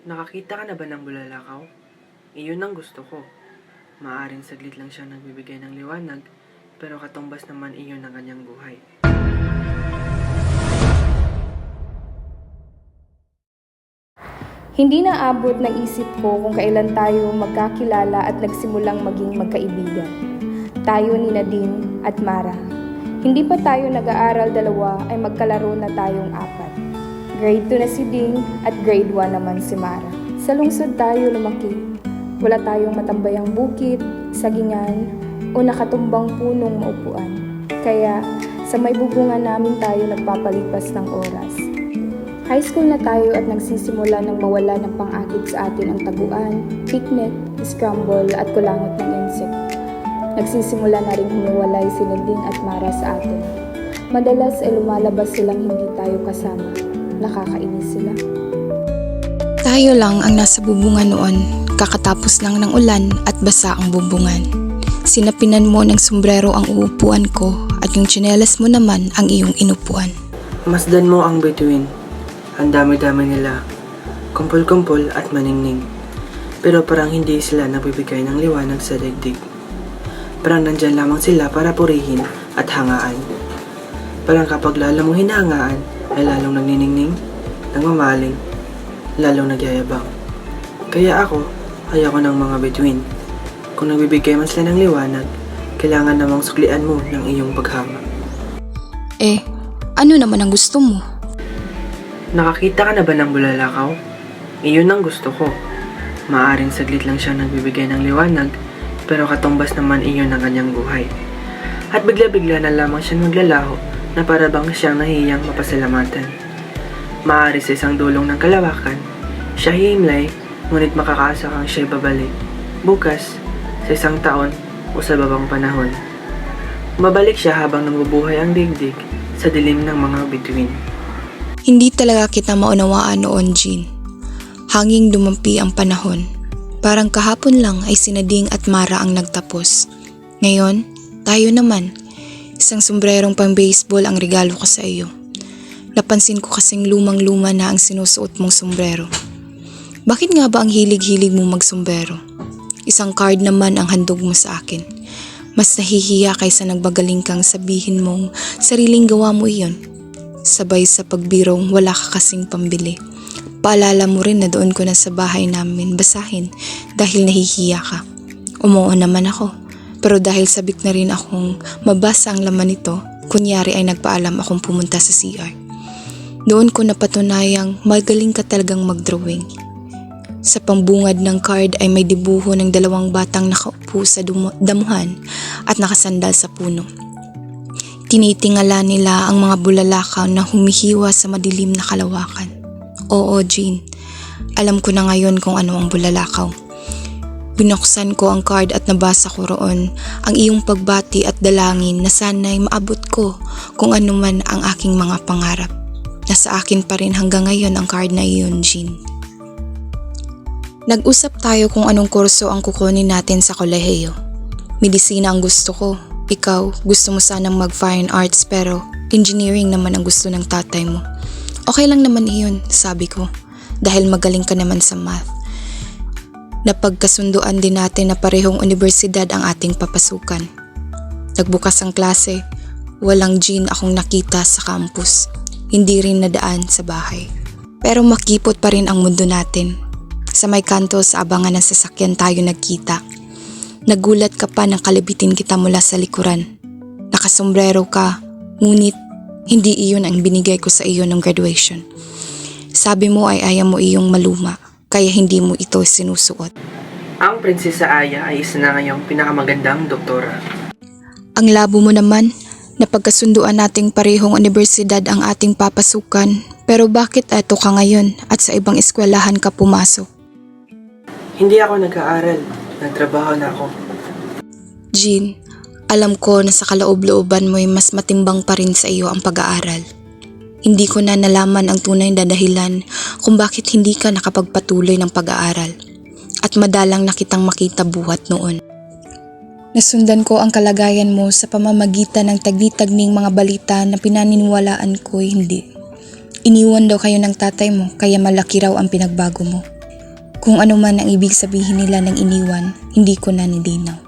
Nakakita ka na ba ng bulalakaw? Iyon ang gusto ko. Maaring saglit lang siyang nagbibigay ng liwanag, pero katumbas naman iyon ang kanyang buhay. Hindi naabot ng isip ko kung kailan tayo magkakilala at nagsimulang maging magkaibigan. Tayo ni Nadine at Mara. Hindi pa tayo nag-aaral dalawa ay magkalaro na tayong apat. Grade 2 na si Ding at grade 1 naman si Mara. Sa lungsod tayo lumaki. Wala tayong matambayang bukid, sagingan, o nakatumbang punong maupuan. Kaya sa may bubungan namin tayo nagpapalipas ng oras. High school na tayo at nagsisimula ng mawala ng pang-akit sa atin ang taguan, picnic, scramble at kulangot ng insect. Nagsisimula na rin humiwalay si Nadine at Mara sa atin. Madalas ay lumalabas silang hindi tayo kasama. Nakakainis sila. Tayo lang ang nasa bubungan noon, kakatapos lang ng ulan at basa ang bubungan. Sinapinan mo ng sombrero ang uupuan ko at yung tsinelas mo naman ang iyong inupuan. Masdan mo ang bituin. Ang dami-dami nila, kumpol-kumpol at maningning. Pero parang hindi sila nagbibigay ng liwanag sa daigdig. Parang nandyan lamang sila para purihin at hangaan. Parang kapag lalo mong hinahangaan, ay lalong nagniningning, nagmamaling, lalong nagyayabang. Kaya ako, ayoko ng mga bituin. Kung nagbibigay man sila ng liwanag, kailangan namang suklian mo ng iyong paghanga. Ano naman ang gusto mo? Nakakita ka na ba ng bulalakaw? Iyon ang gusto ko. Maaring saglit lang siyang nagbibigay ng liwanag, pero katumbas naman iyon ang kanyang buhay. At bigla-bigla na lamang siyang maglalaho na para bang siyang nahihiyang mapasalamatan. Maaari sa isang dulong ng kalawakan, siya himlay, ngunit makakaasa kang siya'y babalik. Bukas, sa isang taon o sa babang panahon. Babalik siya habang nabubuhay ang digdig sa dilim ng mga bituin. Hindi talaga kita maunawaan noon, Jean. Hanging dumampi ang panahon. Parang kahapon lang ay si Nadine at Mara ang nagtapos. Ngayon, tayo naman. Isang sombrerong pang-baseball ang regalo ko sa iyo. Napansin ko kasing lumang-luma na ang sinusuot mong sombrero. Bakit nga ba ang hilig-hilig mo magsombrero? Isang card naman ang handog mo sa akin. Mas nahihiya kaysa nagbagaling kang sabihin mong sariling gawa mo iyon. Sabay sa pagbirong wala ka kasing pambili. Paalala mo rin na doon ko na sa bahay namin basahin dahil nahihiya ka. Umuo naman ako. Pero dahil sabik na rin akong mabasa ang laman nito, kunyari ay nagpaalam akong pumunta sa CR. Doon ko napatunayang magaling ka talagang mag-drawing. Sa pambungad ng card ay may dibuho ng dalawang batang nakaupo sa damuhan at nakasandal sa puno. Tinitingala nila ang mga bulalakaw na humihiwa sa madilim na kalawakan. Oo, Jean. Alam ko na ngayon kung ano ang bulalakaw. Binuksan ko ang card at nabasa ko roon ang iyong pagbati at dalangin na sana'y maabot ko kung ano man ang aking mga pangarap. Nasa akin pa rin hanggang ngayon ang card na iyon, Jean. Nag-usap tayo kung anong kurso ang kukunin natin sa kolehiyo. Medisina ang gusto ko. Ikaw, gusto mo sanang mag-fine arts pero engineering naman ang gusto ng tatay mo. Okay lang naman iyon, sabi ko, dahil magaling ka naman sa math. Napagkasunduan din natin na parehong universidad ang ating papasukan. Nagbukas ang klase, walang Jean akong nakita sa campus. Hindi rin nadaan sa bahay. Pero makipot pa rin ang mundo natin. Sa may kanto sa abangan ng sasakyan tayo nagkita. Nagulat ka pa nang kalibitin kita mula sa likuran. Nakasombrero ka, ngunit hindi iyon ang binigay ko sa iyo ng graduation. Sabi mo ay ayaw mo iyong maluma, kaya hindi mo ito sinusuot. Ang Prinsesa Aya ay isa na ngayong pinakamagandang doktora. Ang labo mo naman, napagkasunduan nating parehong universidad ang ating papasukan, pero bakit eto ka ngayon at sa ibang eskwelahan ka pumasok? Hindi ako nag-aaral, nagtrabaho na ako. Jean, alam ko na sa kaloob-looban mo'y mas matimbang pa rin sa iyo ang pag-aaral. Hindi ko na nalaman ang tunay na dahilan kung bakit hindi ka nakapagpatuloy ng pag-aaral at madalang na kitang makita buhat noon. Nasundan ko ang kalagayan mo sa pamamagitan ng tagdi-tagning mga balita na pinaniniwalaan ko'y hindi. Iniwan daw kayo ng tatay mo kaya malaki raw ang pinagbago mo. Kung ano man ang ibig sabihin nila ng iniwan, hindi ko na nilinaw.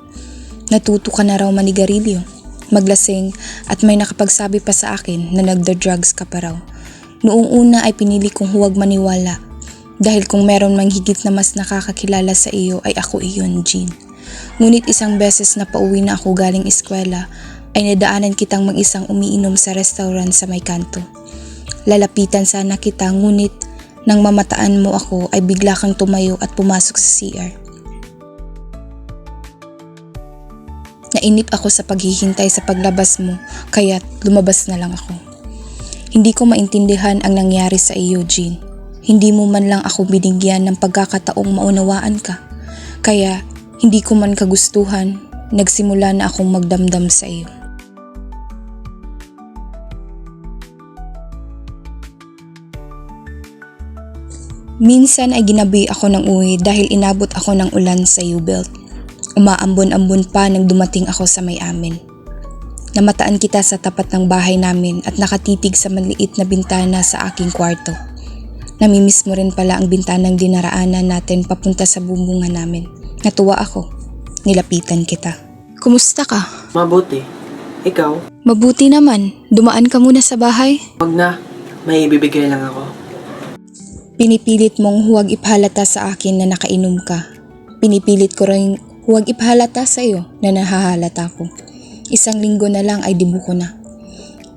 Natuto ka na raw manigarilyo, maglasing at may nakapagsabi pa sa akin na nagda-drugs ka pa raw. Noong una ay pinili kong huwag maniwala dahil kung meron mang higit na mas nakakakilala sa iyo ay ako iyon, Jean. Ngunit isang beses na pauwi na ako galing eskwela ay nadaanan kitang mag-isang umiinom sa restaurant sa may kanto. Lalapitan sana kita ngunit nang mamataan mo ako ay bigla kang tumayo at pumasok sa CR. Nainip ako sa paghihintay sa paglabas mo kaya't lumabas na lang ako. Hindi ko maintindihan ang nangyari sa iyo, Jean. Hindi mo man lang ako binigyan ng pagkakataong maunawaan ka. Kaya hindi ko man kagustuhan, nagsimula na akong magdamdam sa iyo. Minsan ay ginabi ako ng uwi dahil inabot ako ng ulan sa U-belt. Umaambon-ambon pa nang dumating ako sa may amin. Namataan kita sa tapat ng bahay namin at nakatitig sa maliit na bintana sa aking kwarto. Namimiss mo rin pala ang bintanang dinaraanan natin papunta sa bubungan namin. Natuwa ako. Nilapitan kita. Kumusta ka? Mabuti. Ikaw? Mabuti naman. Dumaan ka muna sa bahay. Wag na. May ibibigay lang ako. Pinipilit mong huwag iphalata sa akin na nakainom ka. Pinipilit ko rin huwag iphalata sa iyo na nahahalata ko. Isang linggo na lang ay dibuko na.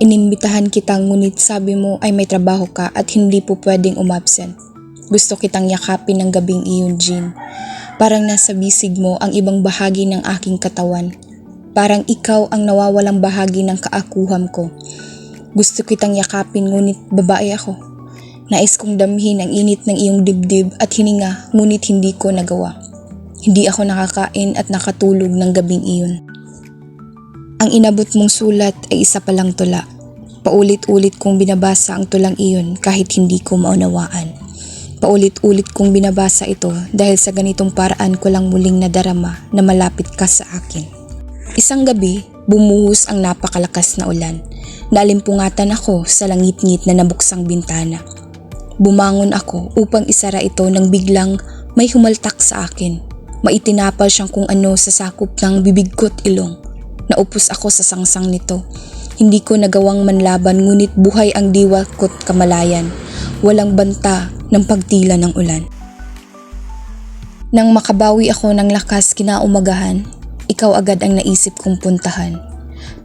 Inimbitahan kitang ngunit sabi mo ay may trabaho ka at hindi po pwedeng umabsent. Gusto kitang yakapin ng gabing iyon, Jean. Parang nasa bisig mo ang ibang bahagi ng aking katawan. Parang ikaw ang nawawalang bahagi ng kaakuham ko. Gusto kitang yakapin ngunit babae ako. Nais kong damhin ang init ng iyong dibdib at hininga ngunit hindi ko nagawa. Hindi ako nakakain at nakatulog ng gabing iyon. Ang inabot mong sulat ay isa palang tula. Paulit-ulit kong binabasa ang tulang iyon kahit hindi ko maunawaan. Paulit-ulit kong binabasa ito dahil sa ganitong paraan ko lang muling nadarama na malapit ka sa akin. Isang gabi, bumuhos ang napakalakas na ulan. Nalimpungatan ako sa langit-ngit na nabuksang bintana. Bumangon ako upang isara ito nang biglang may humaltak sa akin. Maitinapal siyang kung ano sa sakop ng bibig ko't ilong. Naupos ako sa sangsang nito. Hindi ko nagawang manlaban ngunit buhay ang diwa ko't kamalayan. Walang banta ng pagtila ng ulan. Nang makabawi ako ng lakas kinaumagahan, ikaw agad ang naisip kong puntahan.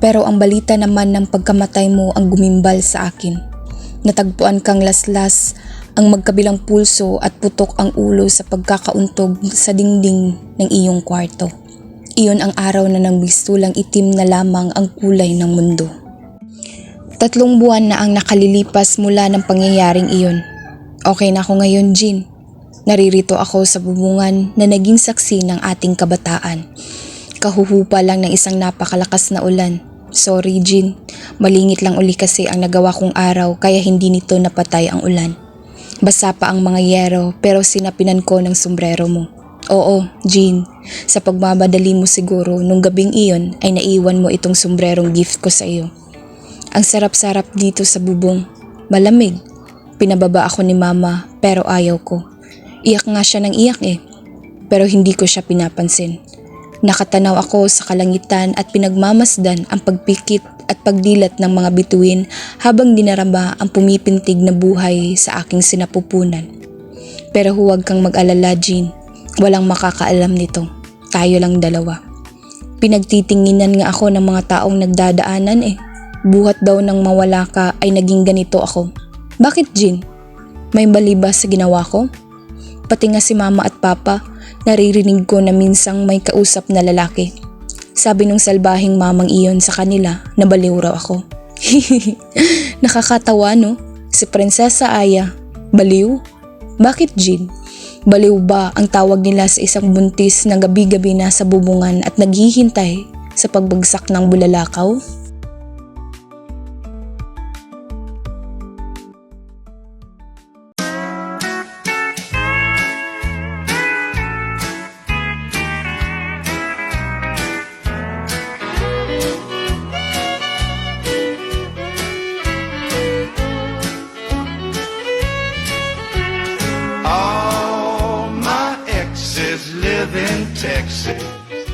Pero ang balita naman ng pagkamatay mo ang gumimbal sa akin. Natagpuan kang laslas, ang magkabilang pulso at putok ang ulo sa pagkakauntog sa dingding ng iyong kwarto. Iyon ang araw na nang bistulang itim na lamang ang kulay ng mundo. 3 buwan na ang nakalilipas mula ng pangyayaring iyon. Okay na ako ngayon, Jean. Naririto ako sa bubungan na naging saksi ng ating kabataan. Kahuhupa lang ng isang napakalakas na ulan. Sorry, Jean. Malingit lang uli kasi ang nagawa kong araw kaya hindi nito napatay ang ulan. Basa pa ang mga yero pero sinapinan ko ng sombrero mo. Oo, Jean. Sa pagmamadali mo siguro nung gabing iyon ay naiwan mo itong sombrerong gift ko sa iyo. Ang sarap-sarap dito sa bubong. Malamig. Pinababa ako ni Mama pero ayaw ko. Iyak nga siya ng iyak pero hindi ko siya pinapansin. Nakatanaw ako sa kalangitan at pinagmamasdan ang pagpikit at pagdilat ng mga bituin habang dinarama ang pumipintig na buhay sa aking sinapupunan. Pero huwag kang mag-alala, Jean. Walang makakaalam nito. Tayo lang dalawa. Pinagtitinginan nga ako ng mga taong nagdadaanan Buhat daw nang mawala ka ay naging ganito ako. Bakit, Jean? May mali ba sa ginawa ko? Pati nga si Mama at Papa, naririnig ko na minsang may kausap na lalaki. Sabi nung salbahing mamang iyon sa kanila na baliw raw ako. Nakakatawa, no? Si Prinsesa Aya, baliw? Bakit, Jean? Baliw ba ang tawag nila sa isang buntis na gabi-gabi na sa bubungan at naghihintay sa pagbagsak ng bulalakaw? All my kids live in Texas.